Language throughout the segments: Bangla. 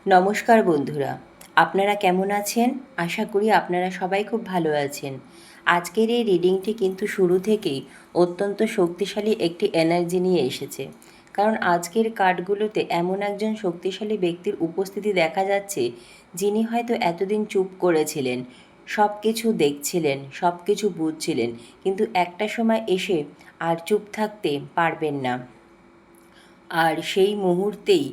নমস্কার বন্ধুরা, আপনারা কেমন আছেন? আশা করি আপনারা সবাই খুব ভালো আছেন। আজকের এই রিডিংটি কিন্তু শুরু থেকেই অত্যন্ত শক্তিশালী একটি এনার্জি নিয়ে এসেছে। কারণ আজকের কার্ডগুলোতে এমন একজন শক্তিশালী ব্যক্তির উপস্থিতি দেখা যাচ্ছে, যিনি হয়তো এতদিন চুপ করেছিলেন, সব কিছু দেখছিলেন, সব কিছু বুঝছিলেন, কিন্তু একটা সময় এসে আর চুপ থাকতে পারবেন না। আর সেই মুহূর্তেই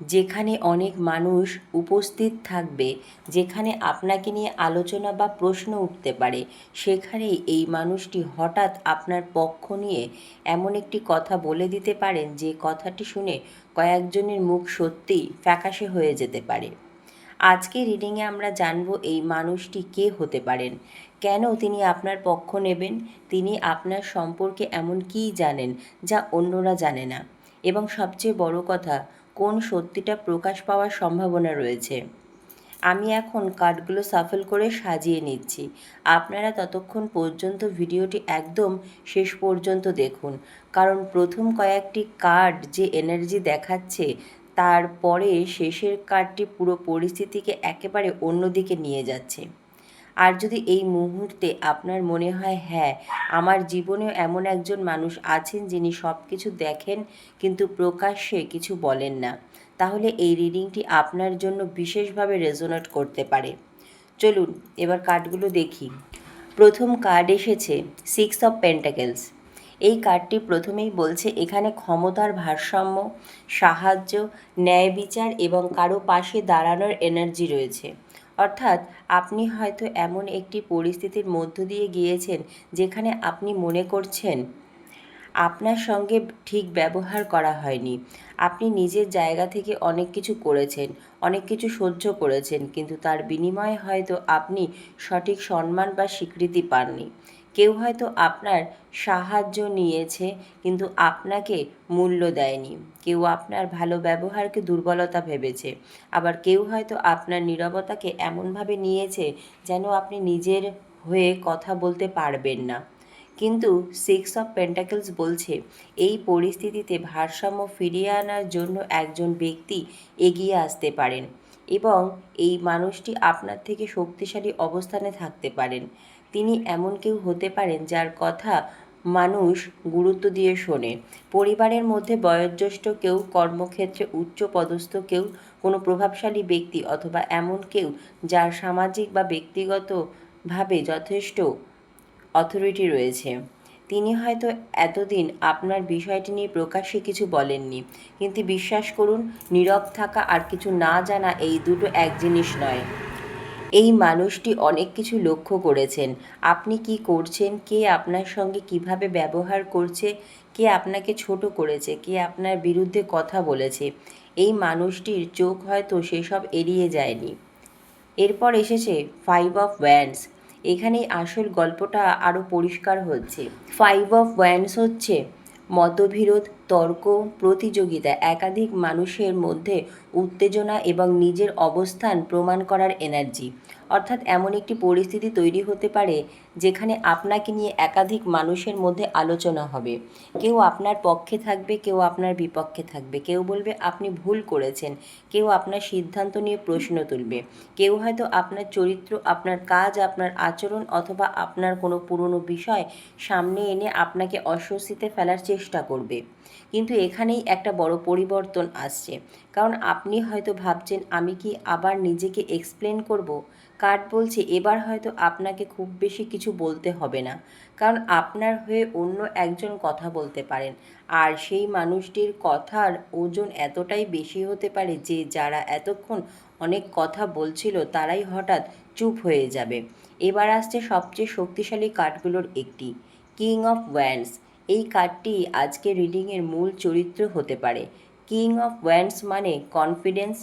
যেখানে অনেক মানুষ উপস্থিত থাকবে, যেখানে আপনাকে নিয়ে আলোচনা বা প্রশ্ন উঠতে পারে, সেখানেই এই মানুষটি হঠাৎ আপনার পক্ষ নিয়ে এমন একটি কথা বলে দিতে পারেন যে কথাটি শুনে কয়েকজনের মুখ সত্যিই ফ্যাকাশে হয়ে যেতে পারে। আজকে রিডিংয়ে আমরা জানব এই মানুষটি কে হতে পারেন, কেন তিনি আপনার পক্ষ নেবেন, তিনি আপনার সম্পর্কে এমন কী জানেন যা অন্যরা জানে না, এবং সবচেয়ে বড় কথা, কোন সত্যিটা প্রকাশ পাওয়ার সম্ভাবনা রয়েছে। আমি এখন কার্ডগুলো সাফল করে সাজিয়ে নিচ্ছি। আপনারা ততক্ষণ পর্যন্ত ভিডিওটি একদম শেষ পর্যন্ত দেখুন, কারণ প্রথম কয়েকটি কার্ড যে এনার্জি দেখাচ্ছে, তারপরে শেষের কার্ডটি পুরো পরিস্থিতিকে একেবারে অন্যদিকে নিয়ে যাচ্ছে। আর যদি এই মুহূর্তে আপনার মনে হয় হ্যাঁ, আমার জীবনেও এমন একজন মানুষ আছেন যিনি সব কিছু দেখেন কিন্তু প্রকাশ্যে কিছু বলেন না, তাহলে এই রিডিংটি আপনার জন্য বিশেষভাবে রেজোনেট করতে পারে। চলুন এবার কার্ডগুলো দেখি। প্রথম কার্ড এসেছে 6 অফ পেন্টাকেলস। এই কার্ডটি প্রথমেই বলছে এখানে ক্ষমতার ভারসাম্য, সাহায্য, ন্যায় বিচার এবং কারো পাশে দাঁড়ানোর এনার্জি রয়েছে। অর্থাৎ আপনি হয়তো এমন একটি পরিস্থিতির মধ্য দিয়ে গিয়েছেন যেখানে আপনি মনে করছেন আপনার সঙ্গে ঠিক ব্যবহার করা হয়নি। আপনি নিজের জায়গা থেকে অনেক কিছু করেছেন, অনেক কিছু সহ্য করেছেন, কিন্তু তার বিনিময়ে হয়তো আপনি সঠিক সম্মান বা স্বীকৃতি পাননি। কেউ হয়তো আপনার সাহায্য নিয়েছে কিন্তু আপনাকে মূল্য দেয়নি। কেউ আপনার ভালো ব্যবহারকে দুর্বলতা ভেবেছে। আবার কেউ হয়তো আপনার নীরবতাকে এমনভাবে নিয়েছে যেন আপনি নিজের হয়ে কথা বলতে পারবেন না। কিন্তু 6 অফ পেন্টাকেলস বলছে এই পরিস্থিতিতে ভারসাম্য ফিরিয়ে আনার জন্য একজন ব্যক্তি এগিয়ে আসতে পারেন, এবং এই মানুষটি আপনার থেকে শক্তিশালী অবস্থানে থাকতে পারেন। তিনি এমন কেউ হতে পারেন যার কথা মানুষ গুরুত্ব দিয়ে শোনে। পরিবারের মধ্যে বয়োজ্যেষ্ঠ কেউ, কর্মক্ষেত্রে উচ্চপদস্থ কেউ, কোনো প্রভাবশালী ব্যক্তি, অথবা এমন কেউ যার সামাজিক বা ব্যক্তিগতভাবে যথেষ্ট অথরিটি রয়েছে। তিনি হয়তো এতদিন আপনার বিষয়টি নিয়ে প্রকাশ্যে কিছু বলেননি, কিন্তু বিশ্বাস করুন, নীরব থাকা আর কিছু না জানা এই দুটো এক জিনিস নয়। এই মানুষটি অনেক কিছু লক্ষ্য করেছেন। আপনি কি করছেন, কে আপনার সঙ্গে কিভাবে ব্যবহার করছে, কে আপনাকে ছোট করেছে, কে আপনার বিরুদ্ধে কথা বলেছে। এই মানুষটির চোখ হয়তো সেসব এড়িয়ে যায়নি। এরপর এসেছে 5 অফ ওয়ান্ডস। এখানেই আসল গল্পটা আরও পরিষ্কার হচ্ছে। 5 অফ ওয়ান্ডস হচ্ছে মতবিরোধ, তর্ক, প্রতিযোগিতা, একাধিক মানুষের মধ্যে উত্তেজনা এবং নিজের অবস্থান প্রমাণ করার এনার্জি। অর্থাৎ এমন একটি পরিস্থিতি তৈরি হতে পারে যেখানে আপনাকে নিয়ে একাধিক মানুষের মধ্যে আলোচনা হবে। কেউ আপনার পক্ষে থাকবে, কেউ আপনার বিপক্ষে থাকবে, কেউ বলবে আপনি ভুল করেছেন, কেউ আপনার সিদ্ধান্ত নিয়ে প্রশ্ন তুলবে, কেউ হয়তো আপনার চরিত্র, আপনার কাজ, আপনার আচরণ অথবা আপনার কোনো পুরনো বিষয় সামনে এনে আপনাকে অস্বস্তিতে ফেলার চেষ্টা করবে। কিন্তু এখানেই একটা বড় পরিবর্তন আসছে, কারণ আপনি হয়তো ভাবছেন আমি কি আবার নিজেকে এক্সপ্লেন করব। কার্ড বলছে এবার হয়তো আপনাকে খুব বেশি কিছু বলতে হবে না, কারণ আপনার হয়ে অন্য একজন কথা বলতে পারেন। আর সেই মানুষটির কথার ওজন এতটাই বেশি হতে পারে যে যারা এতক্ষণ অনেক কথা বলছিল তারাই হঠাৎ চুপ হয়ে যাবে। এবার আসছে সবচেয়ে শক্তিশালী কার্ডগুলোর একটি, কিং অফ ওয়ান্ডস। এই কার্ডটি আজকে রিডিংয়ের মূল চরিত্র হতে পারে। কিং অফ ওয়ান্ডস মানে কনফিডেন্স,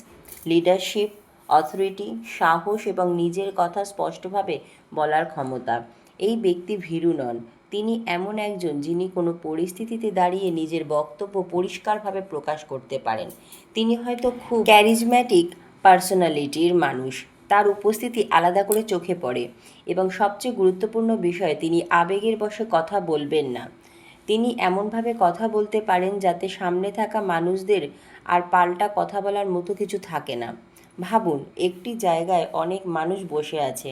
লিডারশিপ, অথরিটি, সাহস এবং নিজের কথা স্পষ্টভাবে বলার ক্ষমতা। এই ব্যক্তি ভীরু নন। তিনি এমন একজন যিনি কোনো পরিস্থিতিতে দাঁড়িয়ে নিজের বক্তব্য পরিষ্কারভাবে প্রকাশ করতে পারেন। তিনি হয়তো খুব ক্যারিজম্যাটিক পার্সোনালিটির মানুষ, তার উপস্থিতি আলাদা করে চোখে পড়ে, এবং সবচেয়ে গুরুত্বপূর্ণ বিষয়, তিনি আবেগের বশে কথা বলবেন না। তিনি এমনভাবে কথা বলতে পারেন যাতে সামনে থাকা মানুষদের আর পাল্টা কথা বলার মতো কিছু থাকে না। ভাবুন, একটি জায়গায় অনেক মানুষ বসে আছে,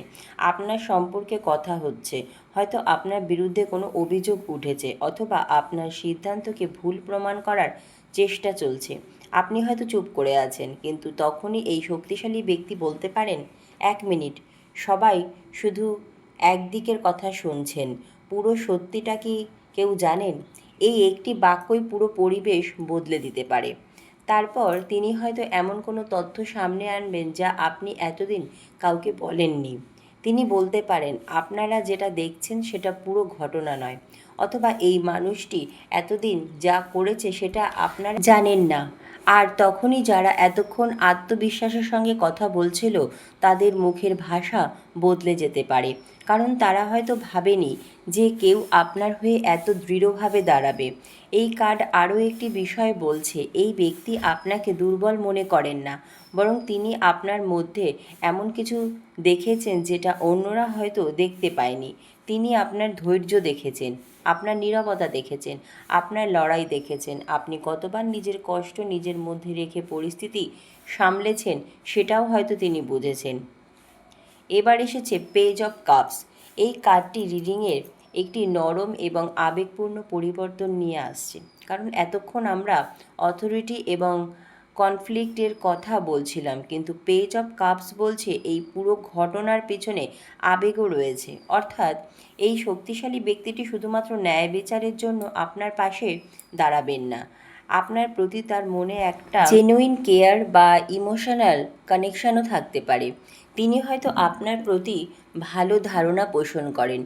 আপনার সম্পর্কে কথা হচ্ছে, হয়তো আপনার বিরুদ্ধে কোনো অভিযোগ উঠেছে অথবা আপনার সিদ্ধান্তকে ভুল প্রমাণ করার চেষ্টা চলছে। আপনি হয়তো চুপ করে আছেন, কিন্তু তখনই এই শক্তিশালী ব্যক্তি বলতে পারেন, 1 মিনিট, সবাই শুধু একদিকের কথা শুনছেন, পুরো সত্যিটা কি কেউ জানেন? এই একটি বাক্যই পুরো পরিবেশ বদলে দিতে পারে। তারপর তিনি হয়তো এমন কোনো তথ্য সামনে আনবেন যা আপনি এতদিন কাউকে বলেননি। তিনি বলতে পারেন, আপনারা যেটা দেখছেন সেটা পুরো ঘটনা নয়, অথবা এই মানুষটি এতদিন যা করেছে সেটা আপনারা জানেন না। আর তখনই যারা এতক্ষণ আত্মবিশ্বাসের সঙ্গে কথা বলছিল তাদের মুখের ভাষা বদলে যেতে পারে, কারণ তারা হয়তো ভাবেনি যে কেউ আপনার হয়ে এত দৃঢ়ভাবে দাঁড়াবে। এই কার্ড আরও একটি বিষয় বলছে, এই ব্যক্তি আপনাকে দুর্বল মনে করেন না, বরং তিনি আপনার মধ্যে এমন কিছু দেখেছেন যেটা অন্যরা হয়তো দেখতে পায়নি। তিনি আপনার ধৈর্য দেখেছেন, আপনার নীরবতা দেখেছেন, আপনার লড়াই দেখেছেন, আপনি কতবার নিজের কষ্ট নিজের মধ্যে রেখে পরিস্থিতি সামলেছেন সেটাও হয়তো তিনি বুঝেছেন। এবার এসেছে পেজ অফ কাপস। এই কার্ডটি রিডিংয়ের একটি নরম এবং আবেগপূর্ণ পরিবর্তন নিয়ে আসছে, কারণ এতক্ষণ আমরা অথরিটি এবং কনফ্লিক্টের কথা বলছিলাম, কিন্তু পেজ অফ কাপস বলছে এই পুরো ঘটনার পেছনে আবেগও রয়েছে। অর্থাৎ এই শক্তিশালী ব্যক্তিটি শুধুমাত্র ন্যায় বিচারের জন্য আপনার পাশে দাঁড়াবেন না, আপনার প্রতি তার মনে একটা জেনুইন কেয়ার বা ইমোশনাল কানেকশানও থাকতে পারে। তিনি হয়তো আপনার প্রতি ভালো ধারণা পোষণ করেন,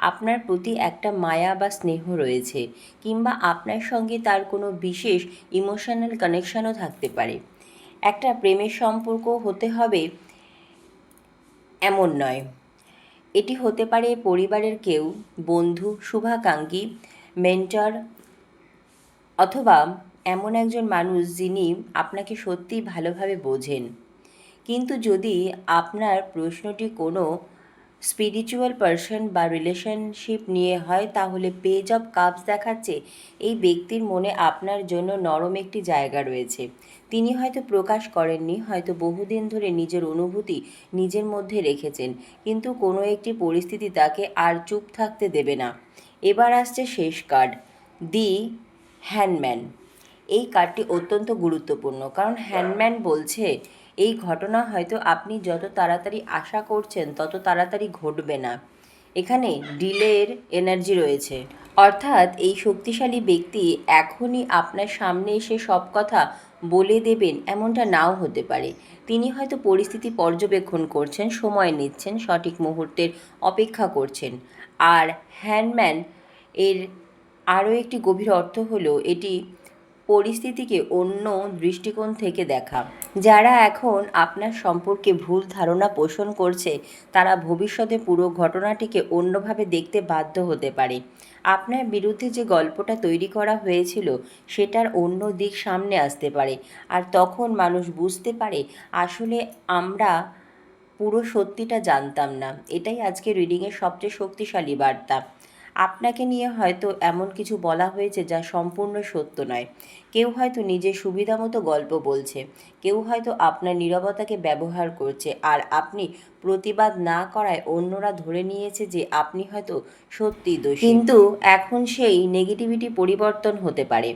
আপনার প্রতি একটা মায়া বা স্নেহ রয়েছে, কিংবা আপনার সঙ্গে তার কোনো বিশেষ ইমোশনাল কানেকশানও থাকতে পারে। একটা প্রেমের সম্পর্ক হতে হবে এমন নয়, এটি হতে পারে পরিবারের কেউ, বন্ধু, শুভাকাঙ্ক্ষী, মেন্টর, অথবা এমন একজন মানুষ যিনি আপনাকে সত্যিই ভালোভাবে বোঝেন। কিন্তু যদি আপনার প্রশ্নটি কোনো স্পিরিচুয়াল পারসন বা রিলেশনশিপ নিয়ে হয়, তাহলে পেজ অফ কাপস দেখাচ্ছে এই ব্যক্তির মনে আপনার জন্য নরম একটি জায়গা রয়েছে। তিনি হয়তো প্রকাশ করেননি, হয়তো বহুদিন ধরে নিজের অনুভূতি নিজের মধ্যে রেখেছেন, কিন্তু কোনো একটি পরিস্থিতি তাকে আর চুপ থাকতে দেবে না। এবার আসছে শেষ কার্ড, দি হ্যান্ডম্যান। এই কার্ডটি অত্যন্ত গুরুত্বপূর্ণ, কারণ হ্যান্ডম্যান বলছে এই ঘটনা হয়তো আপনি যত তাড়াতাড়ি আশা করছেন তত তাড়াতাড়ি ঘটবে না। এখানে ডিলের এনার্জি রয়েছে, অর্থাৎ এই শক্তিশালী ব্যক্তি এখনই আপনার সামনে এসে সব কথা বলে দেবেন এমনটা নাও হতে পারে। তিনি হয়তো পরিস্থিতি পর্যবেক্ষণ করছেন, সময় নিচ্ছেন, সঠিক মুহূর্তের অপেক্ষা করছেন। আর হ্যান্ডম্যান এর আরও একটি গভীর অর্থ হলো এটি পরিস্থিতিকে অন্য দৃষ্টিকোণ থেকে দেখা। যারা এখন আপনার সম্পর্কে ভুল ধারণা পোষণ করছে তারা ভবিষ্যতে পুরো ঘটনাটিকে অন্যভাবে দেখতে বাধ্য হতে পারে। আপনার বিরুদ্ধে যে গল্পটা তৈরি করা হয়েছিল সেটার অন্য দিক সামনে আসতে পারে, আর তখন মানুষ বুঝতে পারে আসলে আমরা পুরো সত্যিটা জানতাম না। এটাই আজকে রিডিংয়ের সবচেয়ে শক্তিশালী বার্তা। আপনাকে নিয়ে হয়তো এমন কিছু বলা হয়েছে যা সম্পূর্ণ সত্য নয়। কেউ হয়তো নিজের সুবিধা মতো গল্প বলছে, কেউ হয়তো আপনার নীরবতাকে ব্যবহার করছে, আর আপনি প্রতিবাদ না করায় অন্যরা ধরে নিয়েছে যে আপনি হয়তো সত্যিই দোষী। কিন্তু এখন সেই নেগেটিভিটি পরিবর্তন হতে পারে।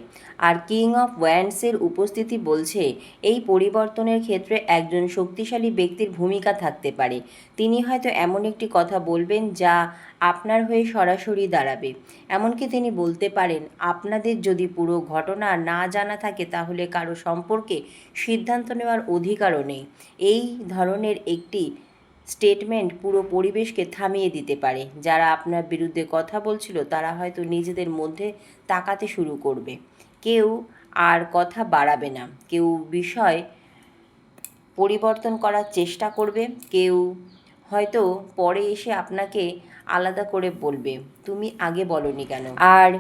আর কিং অফ ওয়ান্ডসের উপস্থিতি বলছে এই পরিবর্তনের ক্ষেত্রে একজন শক্তিশালী ব্যক্তির ভূমিকা থাকতে পারে। তিনি হয়তো এমন একটি কথা বলবেন যা আপনার হয়ে সরাসরি দাঁড়াবে। এমনকি তিনি বলতে পারেন, আপনাদের যদি পুরো ঘটনা না জানা থাকে তাহলে কারো সম্পর্কে সিদ্ধান্ত নেওয়ার অধিকারও নেই। এই ধরনের একটি স্টেটমেন্ট পুরো পরিবেশকে থামিয়ে দিতে পারে। যারা আপনার বিরুদ্ধে কথা বলছিল তারা হয়তো নিজেদের মধ্যে তাকাতে শুরু করবে। কেউ আর কথা বাড়াবে না, কেউ বিষয় পরিবর্তন করার চেষ্টা করবে, কেউ হয়তো পরে এসে আপনাকে আলাদা করে বলবে, তুমি আগে বলনি কেন। আর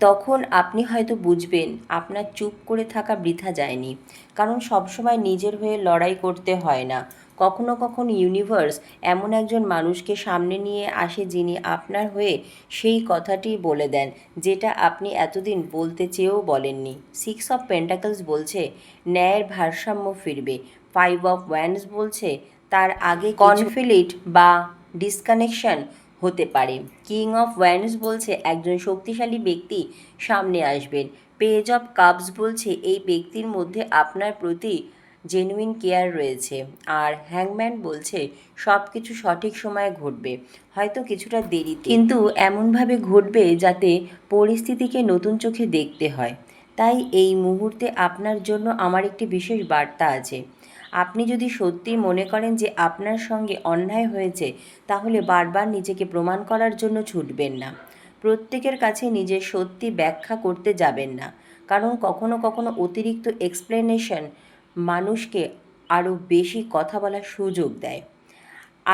তখন আপনি হয়তো বুঝবেন আপনার চুপ করে থাকা বৃথা যায়নি, কারণ সবসময় নিজের হয়ে লড়াই করতে হয় না। কখনো কখনো ইউনিভার্স এমন একজন মানুষকে সামনে নিয়ে আসে যিনি আপনার হয়ে সেই কথাটি বলে দেন যেটা আপনি এতদিন বলতে চেয়েও বলেননি। 6 অফ পেন্টাকলস বলছে ন্যায়ের ভারসাম্য ফিরবে। 5 অফ ওয়ান্ডস বলছে তার আগে কনফ্লিক্ট বা ডিসকানেকশন হতে পারে। কিং অফ ওয়ান্ডস বলছে একজন শক্তিশালী ব্যক্তি সামনে আসবেন। পেজ অফ কাপস বলছে এই ব্যক্তির মধ্যে আপনার প্রতি জেনুইন কেয়ার রয়েছে। আর হ্যাংম্যান বলছে সব কিছু সঠিক সময়ে ঘটবে, হয়তো কিছুটা দেরিতে, কিন্তু এমনভাবে ঘটবে যাতে পরিস্থিতিকে নতুন চোখে দেখতে হয়। তাই এই মুহূর্তে আপনার জন্য আমার একটি বিশেষ বার্তা আছে। আপনি যদি সত্যি মনে করেন যে আপনার সঙ্গে অন্যায় হয়েছে, তাহলে বারবার নিজেকে প্রমাণ করার জন্য ছুটবেন না। প্রত্যেকের কাছে নিজের সত্যি ব্যাখ্যা করতে যাবেন না, কারণ কখনো কখনো অতিরিক্ত এক্সপ্লেনেশন মানুষকে আরও বেশি কথা বলার সুযোগ দেয়।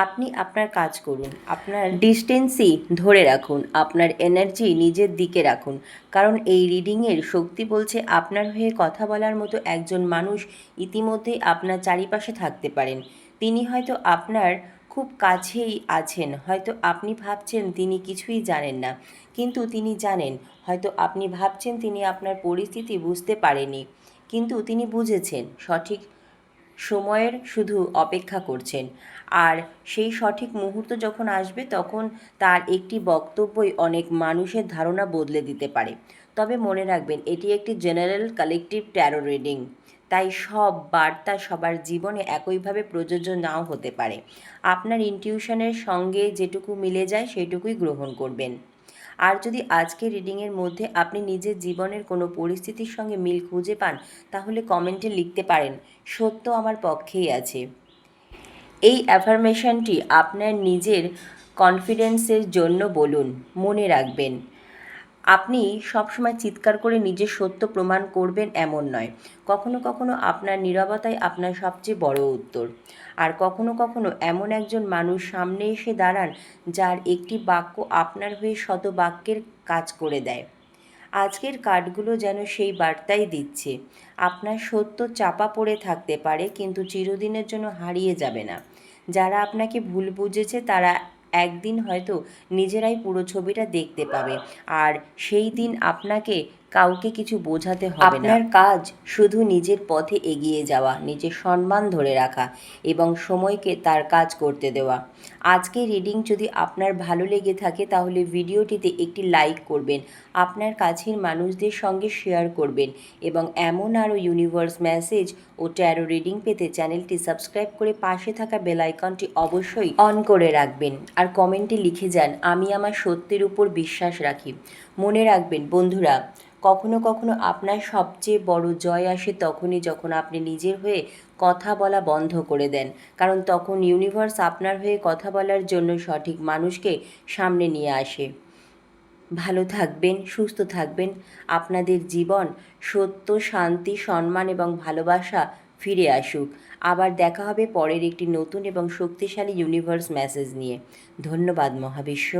আপনি আপনার কাজ করুন, আপনার ডিস্টেন্সই ধরে রাখুন, আপনার এনার্জি নিজের দিকে রাখুন, কারণ এই রিডিংয়ের শক্তি বলছে আপনার হয়ে কথা বলার মতো একজন মানুষ ইতিমধ্যেই আপনার চারিপাশে থাকতে পারেন। তিনি হয়তো আপনার খুব কাছেই আছেন, হয়তো আপনি ভাবছেন তিনি কিছুই জানেন না, কিন্তু তিনি জানেন। হয়তো আপনি ভাবছেন তিনি আপনার পরিস্থিতি বুঝতে পারেনি, কিন্তু তিনি বুঝেছেন। সঠিক সময়ের শুধু অপেক্ষা করছেন, আর সেই সঠিক মুহূর্ত যখন আসবে তখন তার একটি বক্তব্যই অনেক মানুষের ধারণা বদলে দিতে পারে। তবে মনে রাখবেন, এটি একটি জেনারেল কালেকটিভ ট্যারো রিডিং, তাই সব বার্তা সবার জীবনে একইভাবে প্রযোজ্য নাও হতে পারে। আপনার ইনটিউশনের সঙ্গে যেটুকু মিলে যায় সেটুকুই গ্রহণ করবেন। আর যদি আজকের রিডিংয়ের মধ্যে আপনি নিজের জীবনের কোনো পরিস্থিতির সঙ্গে মিল খুঁজে পান, তাহলে কমেন্টে লিখতে পারেন সত্য আমার পক্ষেই আছে। এই অ্যাফার্মেশনটি আপনার নিজের কনফিডেন্সের জন্য বলুন। মনে রাখবেন, আপনি সবসময় চিৎকার করে নিজের সত্য প্রমাণ করবেন এমন নয়। কখনো কখনো আপনার নীরবতাই আপনার সবচেয়ে বড় উত্তর। আর কখনো কখনো এমন একজন মানুষ সামনে এসে দাঁড়ান যার একটি বাক্য আপনার হয়ে শত বাক্যের কাজ করে দেয়। আজকের কার্ডগুলো যেন সেই বার্তাই দিচ্ছে। আপনার সত্য চাপা পড়ে থাকতে পারে, কিন্তু চিরদিনের জন্য হারিয়ে যাবে না। যারা আপনাকে ভুল বুঝেছে তারা একদিন হয়তো নিজেরাই পুরো ছবিটা দেখতে পাবে, আর সেই দিন আপনাকে কাউকে কিছু বোঝাতে হবে না। আপনার কাজ শুধু নিজের পথে এগিয়ে যাওয়া, নিজের সম্মান ধরে রাখা এবং সময়কে তার কাজ করতে দেওয়া। আজকের রিডিং যদি আপনার ভালো লেগে থাকে তাহলে ভিডিওটিতে একটি লাইক করবেন, আপনার কাছের মানুষদের সঙ্গে শেয়ার করবেন এবং এমন আরও ইউনিভার্স মেসেজ ও ট্যারো রিডিং পেতে চ্যানেলটি সাবস্ক্রাইব করে পাশে থাকা বেল আইকনটি অবশ্যই অন করে রাখবেন। আর কমেন্টে লিখে যান আমি আমার সত্যের উপর বিশ্বাস রাখি। মনে রাখবেন বন্ধুরা, কখনো কখনো আপনার সবচেয়ে বড় জয় আসে তখনই যখন আপনি নিজের হয়ে কথা বলা বন্ধ করে দেন, কারণ তখন ইউনিভার্স আপনার হয়ে কথা বলার জন্য সঠিক মানুষকে সামনে নিয়ে আসে। ভালো থাকবেন, সুস্থ থাকবেন। আপনাদের জীবন সত্য, শান্তি, সম্মান এবং ভালোবাসা ফিরে আসুক। আবার দেখা হবে পরের একটি নতুন এবং শক্তিশালী ইউনিভার্স মেসেজ নিয়ে। ধন্যবাদ মহাবিশ্ব।